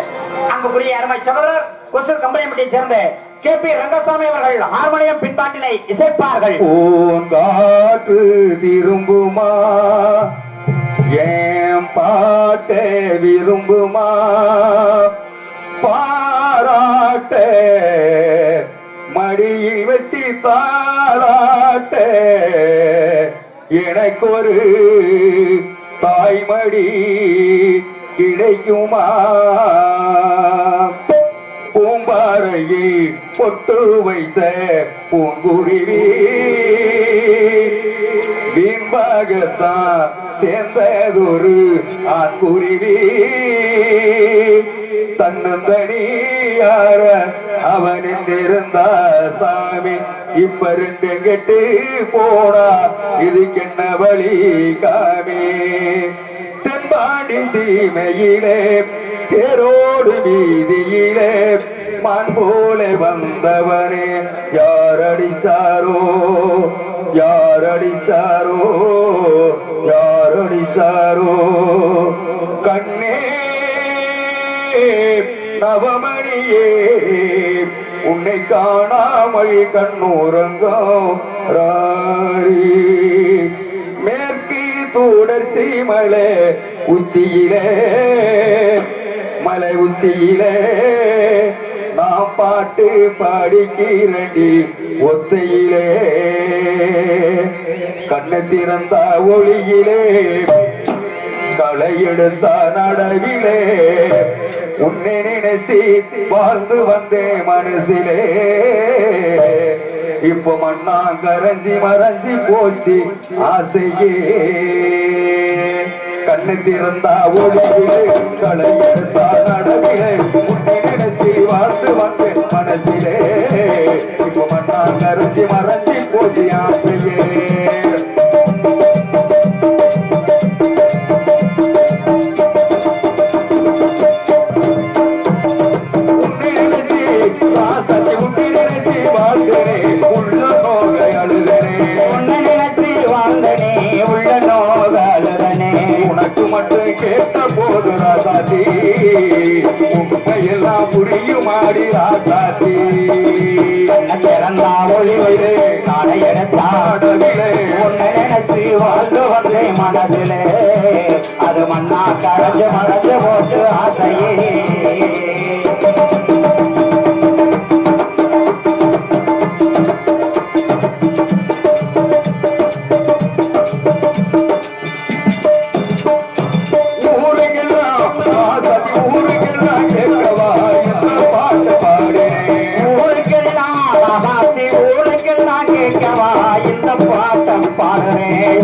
அன்புக்குரிய அருமை சகோதரர் கொசூர் கம்பளியம்பட்டியை சேர்ந்த KP ரங்கசாமி அவர்கள் ஹார்மோனியம் பின்பாட்டினை இசைப்பார்கள். பூங்காற்று திரும்புமா ஏன் பாட்ட விரும்புமா பாராட்ட மடியில் வச்சு தாராட்ட எனக்கு ஒரு தாய்மடி கிடைக்குமா பூம்பாறையில் பொட்டு வைத்த பூங்குருவி வீண்பாகத்தான் சேர்ந்ததொரு ஆண்குருவி தன்னந்தனியார அவன் என்றிருந்தா சாமி இப்ப 2 கெட்டு போனா இதுக்கென்ன வழி காமி தென்பாண்டி சீமையிலே தேரோடு வீதியிலே மான் போல வந்தவனே யாரடிச்சாரோ யாரடிச்சாரோ யாரடிச்சாரோ கண்ணே நவமணியே உன்னை காணாமல் கண்ணூரங்கம் ராரி மேற்கு தொடர்ச்சி மலை உச்சியிலே மலை உச்சியிலே நாம் பாட்டு பாடிக்கிறண்டி ஒத்தையிலே கண்ணை திறந்த ஒளியிலே களை எடுத்த நடவிலே உன்னை நினைச்சு வாழ்ந்து வந்தேன் மனசிலே இப்ப மண்ணா கரைஞ்சி மறைஞ்சி போச்சு ஆசையே கண்ணை திறந்தா ஒளியிலே களை எடுத்த நடவிலே உன்னை நினைச்சு வாழ்ந்து வந்தேன் மனசிலே இப்ப மண்ணா கரைஞ்சி மறைஞ்சி போச்சு ஆசையே கேட்ட போது ராசாத்தி உண்மையெல்லாம் புரியுமாடி ராசாத்தி பிறந்தா ஒளிவிலே நாளை எடுத்தாடவிலே உன்னை நினைச்சு வாழ்ந்து வந்தேன் மனதிலே அது மண்ணா கரைஞ்சு மறைஞ்சு போட்டு ஆசையே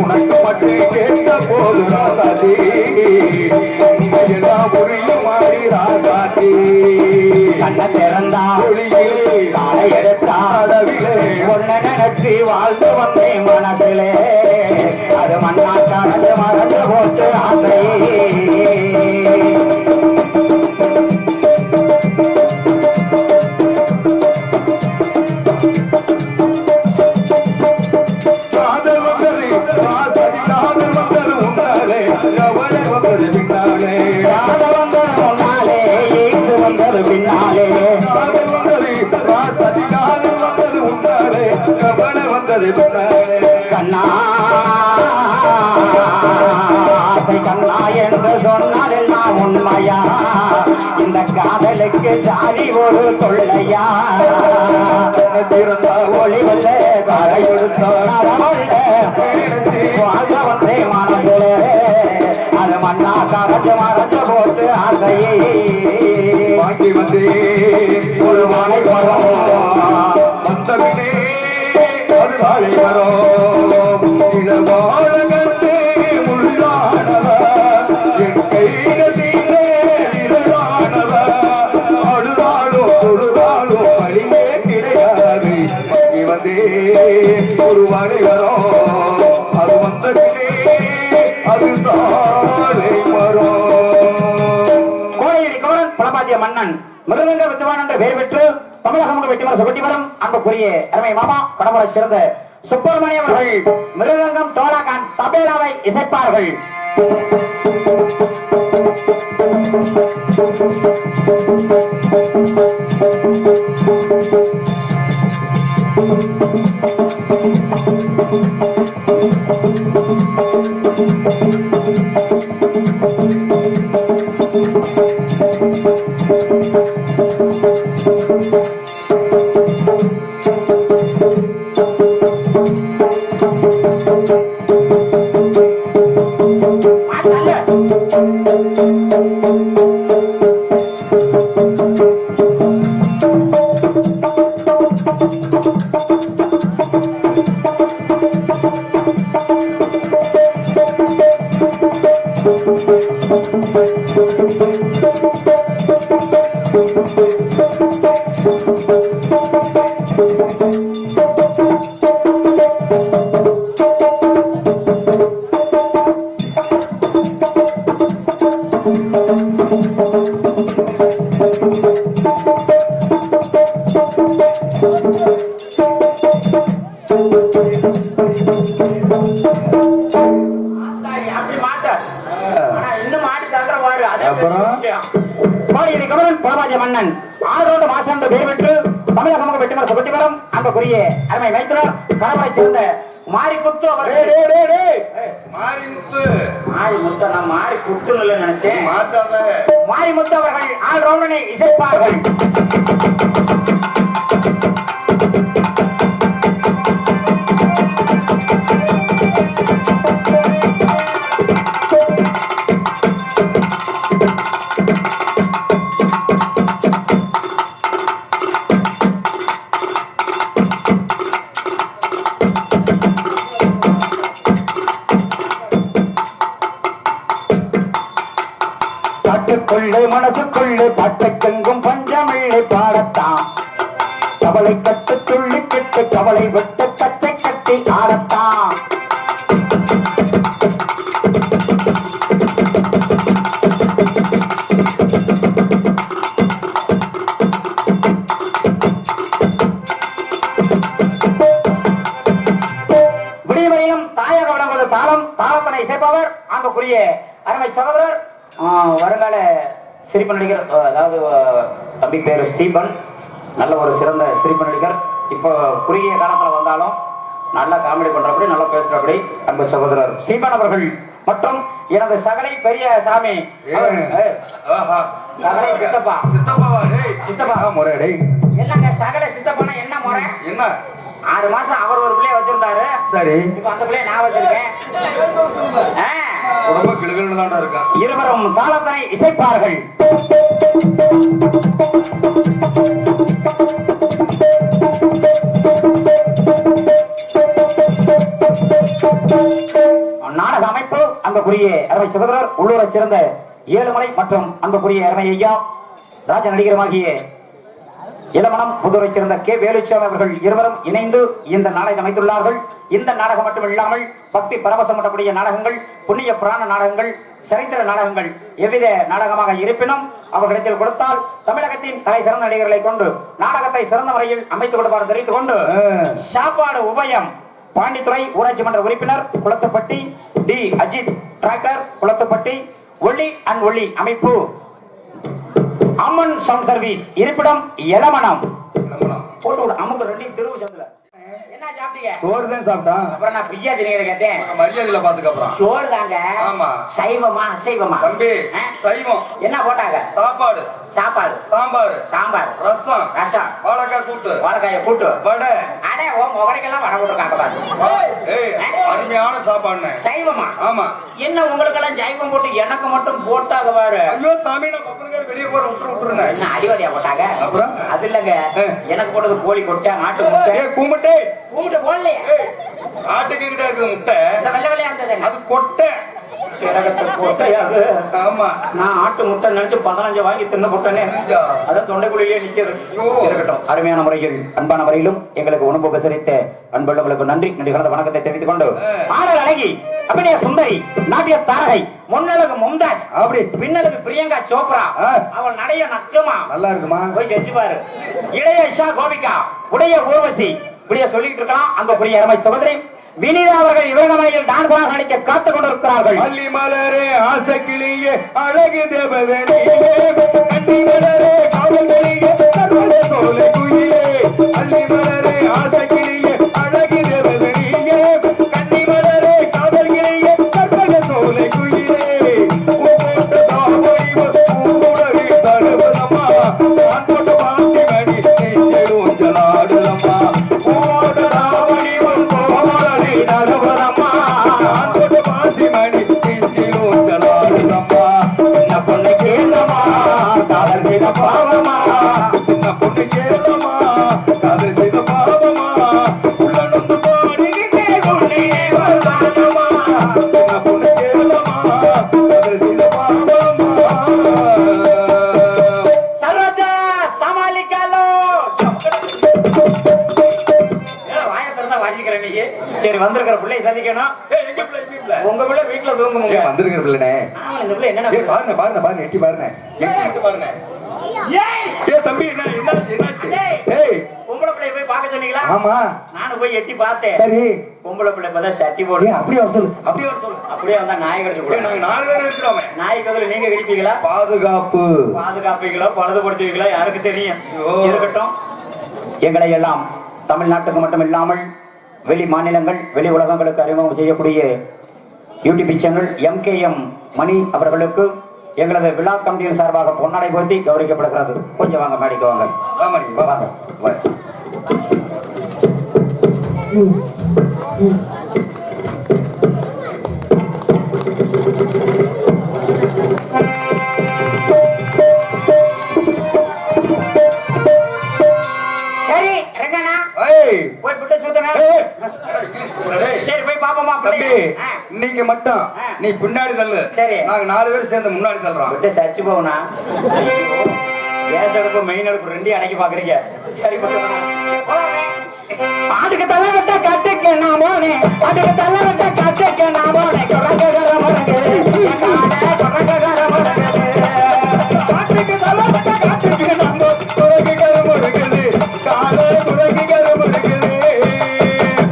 உனக்கு மட்டும் கேட்ட போது ராசாத்தி உண்மையெல்லாம் புரியுமாடி ராசாத்தி கண்ண திறந்தா ஒளியிலே நாளை எடுத்தாடவிலே உன்னை நினைச்சு வாழ்ந்து வந்தேன் மனதிலே அது மண்ணா கரைஞ்சு மறைஞ்சு போட்டு ஆசையே கண்ணா என்று சொன்னதெல்லாம் உண்மையா இந்த காதலுக்கு ஜாதி ஒரு கொள்ளையா ஒளிவல்ல வாழ்ந்த வந்தே மனசுல அது மண்ணா கரைஞ்சு மறைஞ்சு போச்சு ஆசையை வாங்கி வந்தே ஒரு வாழை மரம் வந்தவினே அது வாழை மரம் இளவாழ கண்டே முள்ளானவ என் கைகள் தீரே இருளானவ அழுதாலோ தொழுதாலோ வழியே கிடையாது வாங்கி வந்தே ஒரு வாழை மரம் அது வந்தவினே அது தாழை மரம் மன்னன் மிருதங்க வித்துவான் என்ற பெயர் பெற்று தமிழகம் வெட்டி வரும் அன்புக்குரிய அருமை மாமா கடவுளை சேர்ந்த சுப்பிரமணியம் அவர்கள் மிருதங்கம் டோலாகான் தபேலாவை இசைப்பார்கள். மன்னன் ஆரோடு மாசம் பெயர் பெற்று தமிழகம் வெட்டி வரும் அன்புக்குரிய அருமை மைத்துனர் கடவுளை சேர்ந்த மாரிமுத்து நான் மாரிமுத்து நினைச்சேன் மாரிமுத்து அவர்கள் ஆல் ரவுண்டனை இசைப்பார்கள். மனசுக்குள்ளே பாட்டுக்கெங்கும் பஞ்சமில்லை பாடத்தான் கவலை கட்டு துள்ளி கெட்டு கவலை விட்டு கச்சை கட்டி ஆடத்தான் விடிவரையிலும் தாயக விளங்குவது தாளம் தாளத்தனை இசைப்பவர் அன்புக்குரிய அருமை சகோதரர் வருங்கால சிரிப்பு நடிகர், அதாவது தம்பி பேரு ஸ்டீபன், நல்ல ஒரு சிறந்த சிரிப்பு நடிகர். இப்போ குறுகிய காலத்துல வந்தாலும் நல்லா காமெடி பண்றபடி நல்லா பேசுறபடி அன்பு சகோதரர் ஸ்டீபன் அவர்கள் மற்றும் எனது சகலை பெரிய சாமி சகலை சித்தப்பா சித்தப்பா முறை என்னங்க சகலை சித்தப்பானா என்ன முறை? என்ன 6 மாசம் அவர் ஒரு பிள்ளைய வச்சிருந்தாரு. சரி, இப்ப அந்த பிள்ளைய நான் வச்சிருக்கேன். ரொம்ப கிளுகிளு தான் இருக்கா. இருவரும் தாளத்தனை இசைப்பார்கள். நாடக அமைப்பு அன்புக்குரிய அருமை சகோதரர் உள்ளூரை சேர்ந்த ஏழுமலை மற்றும் அன்புக்குரிய அருமை ஐயா ராஜ நடிகருமாகிய இளமணம் புதுரை சேர்ந்த கே வேலுச்சாமி அவர்கள் இருவரும் இணைந்து இந்த நாடகம் அமைத்துள்ளார்கள். இந்த நாடகம் மட்டும் இல்லாமல் பக்தி பரவசம் ஊட்டக்கூடிய நாடகங்கள், புண்ணிய புராண நாடகங்கள், சரித்திர நாடகங்கள் எவ்வித நாடகமாக இருப்பினும் அவர்களிடத்தில் கொடுத்தால் தமிழகத்தின் தலை சிறந்த நடிகர்களை கொண்டு நாடகத்தை சிறந்த முறையில் அமைத்துக் கொடுப்பார் தெரிவித்துக் கொண்டு சாப்பாடு உபயம் பாண்டித்துறை ஊராட்சி மன்ற உறுப்பினர் குளத்துப்பட்டி டி அஜித் டிராக்டர் குளத்துப்பட்டி ஒளி அண்ட் ஒளி அமைப்பு அம்மன் சவுண்ட் சர்வீஸ் இருப்பிடம் எலமணம் போட்டு அமுக்கு 2 தெருவு சேர்ந்துல என்ன சாப்பிட்டீங்க? சோறு தான் சாப்பிட்டான். அப்புறம் நான் பிரியா திணிக்கிற கேட்டேன். மரியாதையில பாத்துக்க அப்புறம். சோறு தாங்க. ஆமா. சைவமா அசைவமா? தம்பி சைவம். என்ன போட்டாங்க? சாப்பாடு. சாப்பாடு. சாம்பார். சாம்பார். ரசம். ரசம். வாழைக்காய் கூட்டு. வாழைக்காய கூட்டு. வடை. அடே ஓ முகரைக்கெல்லாம் வடை போட்டுருக்காங்க பாரு. ஏய் அருமையான சாப்பாடுண்ணே. சைவமா? ஆமா. என்ன உங்களுக்கெல்லாம் சைவம் போட்டு எனக்கு மட்டும் போட்டாங்க பாரு. ஐயோ சாமி நான் பப்பனுக்கார வெளியே போற விட்டுருந்தேன். என்ன அடிவாதியா போட்டாங்க? அப்புறம் அது இல்லங்க, எனக்கு போட்டது கோழி கொட்டை, ஆட்டு முட்டை. கூமுட்டை கூமுட்டை போடலையே. ஆட்டுக்கு கிட்ட இருக்குது முட்டை. இந்த வெள்ளை வெள்ளையா இருந்தது அது கொட்டை. கொட்டையாது. ஆமா. நான் ஆட்டு முட்டை நினைச்சு 15 வாங்கி தின்னு போட்டேனே. அதான் தொண்டைக்குள்ளேயே நிக்கிறது. இருக்கட்டும். அருமையான முறையில் அன்பான முறையிலும் எங்களுக்கு உணவு உபசரித்த அன்புள்ளவர்களுக்கு நன்றி கலந்த வணக்கத்தை தெரிவித்துக் கொண்டு ஆடல் அழகி அப்படியே சுந்தரி நாட்டிய தாரகை முன்னழகு மும்தாஜ் அப்படி பின்னழகு பிரியங்கா சோப்ரா அவள் நடைய நக்கமா நல்லா இருக்குமா போய் செஞ்சு பாரு. இளைய இஷா கோபிகா உடைய ஊர்வசி இப்படியே சொல்லிட்டு இருக்கலாம். அங்க புரிய அருமை சுபதிரை வினிதா அவர்கள் இவங்க மலையில் டான்ஸாக நடிக்க காத்துக் கொண்டிருக்கிறார்கள். அள்ளி மலரே ஆசை கிளியே அழகு தேவதனியே கண்ணி மலரே காவல் கிளியே கருணை சோலை குயிலே அள்ளி மலரே ஆசை கிளியே அழகு தேவதனியே கண்ணி மலரே காவல் கிளியே கருணை சோலை குயிலே உன்னோட்ட தாமரைவ உன்னுடவே தழுவதம்மா நான் போட்ட வாசி மணி நெஞ்சல் ஊஞ்சலாடுதம்மா உன்னோட்ட தாமரைவ கோமலனை தழுவதம்மா நான் போட்ட வாசி மணி நெஞ்சல் ஊஞ்சலாடுதம்மா சின்ன பொண்ணு கேளமா காதல் செய்த பாவமா சின்ன பொண்ணு கேளமா காதல் செய்த பாவமா உள்ள நொந்து பாடிக்கிட்டே உன்னை வரலாமா சின்ன பொண்ணு கேளமா காதல் செய்த பாவமா சரோஜா சமாளிக்காலோ. வாய திறந்தா வாசிக்கிறேன் நீங்க. சரி வந்திருக்கிற பிள்ளையை சந்திக்கணும். எங்க பிள்ளை எங்க பிள்ளை உங்க பிள்ளை வீட்டுல தூங்குங்க. வந்திருக்கிற பிள்ளைனே இந்த பிள்ளை என்னென்ன பாருங்க பாருங்க பாருங்க எட்டி பாருங்க எட்டி பாருங்க தம்பி என்ன என்னாச்சு என்னாச்சு ஏய் பொம்பளை பிள்ளை போய் பார்க்க சொன்னீங்களா? ஆமா நானும் போய் எட்டி பார்த்தேன். சரி பொம்பளை பிள்ளை பார்த்தா சட்டி போடு. அப்படியே சொல்லு அப்படியே சொல்லு அப்படியே வந்தா நாய் கடிச்சு போடு. நாங்க 4 பேர் இருக்கிறோமே. நாய் கதவுல நீங்க கடிப்பீங்களா? பாதுகாப்பு பாதுகாப்பீங்களா பழுதுபடுத்துவீங்களா யாருக்கு தெரியும். ஓ. இருக்கட்டும். எங்களை எல்லாம் தமிழ்நாட்டுக்கு மட்டும் இல்லாமல் வெளி மாநிலங்கள் வெளி உலகங்களுக்கு அறிமுகம் செய்யக்கூடிய யூடியூப் சேனல் MKM மணி அவர்களுக்கு எங்களது விழா கமிட்டியின் சார்பாக பொன்னாடை போர்த்தி கௌரவிக்கப்படுகிறது. கொஞ்சம் வாங்க மேடைக்கு வாங்க. வாங்க சரி ரங்கண்ணா போய் விட்டு சுத்தனா. சரி போய் பாப்போமா தம்பி இன்னைக்கு மட்டும் நீ பின்னாடி தள்ளு. சரி. நாங்க 4 பேர் சேர்ந்து முன்னாடி தள்ளுறோம். விட்டு சச்சு போவனா. கேஸ் அடுப்பு மெயின் அடுப்பு ரெண்டையும் அடக்கி பாக்குறீங்க. சரி அதுக்கு தலை விட்ட கட்டுக்கு நான் போனேன். அதுக்கு தலை விட்ட கட்டுக்கு நான் போனேன். குரங்கர முருங்கரு குரங்கர முருங்கரு காட்டுக்கு தலை விட்ட கட்டுக்கு நான் குரங்குகள் முருகுது கால குரங்குகள் முருகுது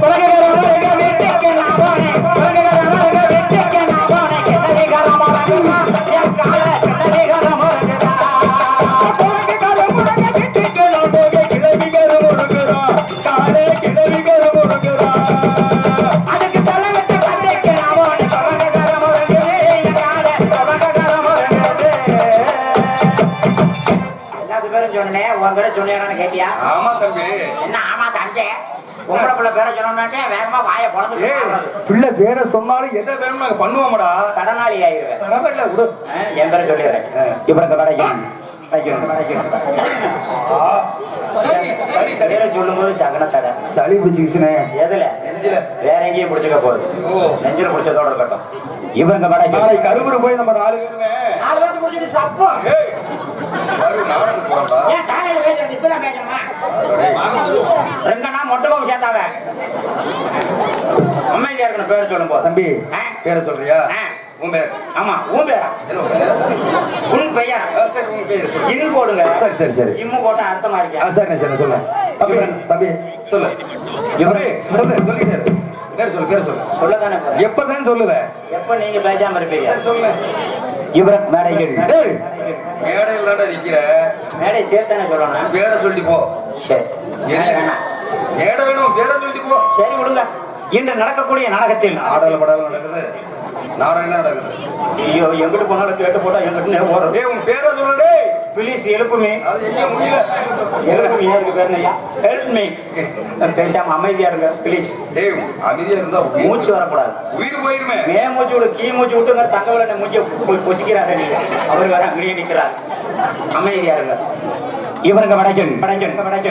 குரங்கர முருக வீட்டுக்கு நான் போனேன். குரங்கர முருக வீட்டுக்கு நான் போனேன். கிட்டவிகர முருகமா என் கால கிட்டவிகர முருகதா குரங்குகள் முருக வீட்டுக்கு நான் போக கிளவிகள் முருகுதா கால கிளவிகள் முருகுதா அதுக்கு தலை விட்டு கட்டுக்கு நான் போனேன். குரங்கர முருகரு என் கால குரங்கர முருகரு. எல்லாத்து பேரும் சொன்னேன். உன் பேரை சொன்னேன்னு கேட்டியா? ஆமா தம்பி என்ன ஆமா தண்டே உங்களை பிள்ளை பேரை சொன்னோன்னே வேகமா வாயை பொழந்து பிள்ளை பேரை சொன்னாலும் எதை வேணும் நாங்க பண்ணுவோம்டா. கடனாளி ஆயிடுவேன். பரவாயில்ல விடு. என் பேரை சொல்லிடுறேன். இவருக்கு கடைக்கும் பேரை சொல்லும் போது சகன தடை சளி பிடிச்சிக்கிச்சுனே எதுல வேற எங்கேயும் பிடிச்சிக்க போகுது. நெஞ்சில பிடிச்சதோட இருக்கட்டும். இவங்க நாளை கடைக்கும் கருவூர் போய் நம்ம 4 பேருமே 4 பேருக்கு முடிச்சுட்டு சப்பம். நாடகம் போறோம்டா. ஏன் காலையில பேசுறது இப்பதான் பேசணுமா? ரெங்கண்ணா மொட்டை பாம்பு சேர்த்தாவ அமைதியா இருக்கணும். பேரை சொல்லும் போது தம்பி பேரை சொல்றியா? உன் பேர் ஆமா உன் பேரா? உன் பெயர் சரி உன் பேர் சொல்லு. இன் போடுங்க. சரி சரி சரி இம்மு போட்டா அர்த்தமா இருக்கா? சரி சரி சொல்லு தம்பி தம்பி சொல்லு இவரே சொல்லு சொல்லிட்டே இரு. பேர் சொல்லு பேர் சொல்லு சொல்லதானே போறேன். எப்பதான் சொல்லுத எப்ப நீங்க பேசாம இருப்பீங்க? சொல்லு இவர் மேடைகள் மேடையில் தாண்டா நிக்கிற மேடை சேர்த்தானே சொல்லணும். பேரை சொல்லி போ. சரி என்ன? வேணாம். ஏட வேணும் பேர சொல்லிட்டு போ. சரி விடுங்க. இன்று நடக்கக்கூடிய நாடகத்தில் ஆடல் படல் நடக்குது, நாடகம் தான் நடக்குது. ஐயோ எங்கிட்டு போனாலும் கேட்டு போட்டா எங்கிட்ட ஓடுறது. ஏய் உன் பேரை சொல்லுடே. பிளீஸ் எழுப்புமே. அது எங்க முடியல. எழுப்புமே எனக்கு பேர் ஐயா. Help me. பேசாம அமைதியா இருங்க ப்ளீஸ். டேய் அமைதியா இருந்தா மூச்சு வரக்கூடாது. உயிர் போயிருமே. மே மூச்சு விடு, கீ மூச்சு விட்டுங்க. தங்கவல மூச்சு பொசிக்கிறாரு நீங்க. அவர் வேற அங்கேயே நிற்கிறார். அமைதியா இருங்க. இவருக்கு வடக்கன்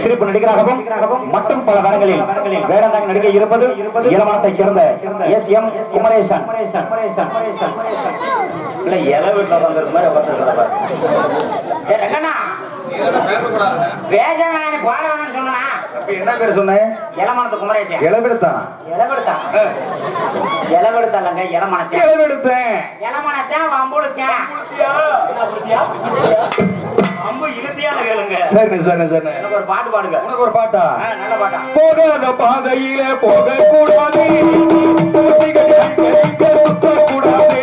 சிறப்பு நடிகராகவும் மற்றும் பல வரங்களில் வேடந்தாங்க நடிகை இருப்பது இளமணத்தைச் சேர்ந்த எஸ்.எம். குமரேசன். இல்ல இலை வீட்டில் வந்திருந்த மாதிரி உட்காந்துருக்கிறப்ப ரங்கண்ணா பேச வேணாம் போட வேணாம்னு சொன்னா. என்ன பேர் சொன்னேன்? இளமணத்து குமரேசன். இளவெடுத்தான். இளவெடுத்தாலங்க இளமணத்தை இளவெடுத்தேன். இளமணத்தான் வம்புடுத்தேன். அம்பு இழுத்தியான கேளுங்க. சரி சரி சரி. எனக்கு ஒரு பாட்டு பாடுங்க. உனக்கு ஒரு பாட்டா? நல்ல பாட்டா. போகாத பாதையில போக கூடாது, கூடாது.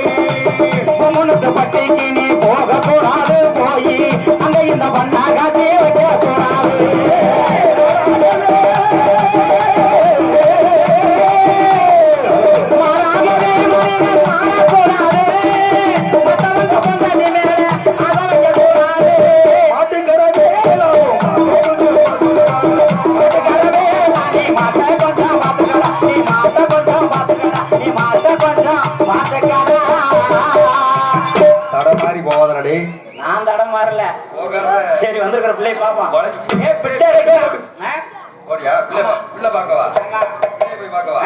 முன்னுக்கு பட்டிக்கு நீ போக கூடாது, போய் அங்க இந்த பண்ணாக வைக்க கூடாது. தடமாறி போவாதனடே. நான் தடம் மாறல. சரி வந்திருக்கிற பிள்ளை பாப்போம். பிள்ளை பாக்கவா? போய் பாக்கவா?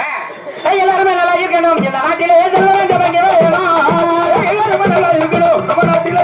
எல்லாருமே நல்லா இருக்கணும். இந்த நாட்டிலே எல்லாருமே நல்லா இருக்கணும். நம்ம நாட்டிலே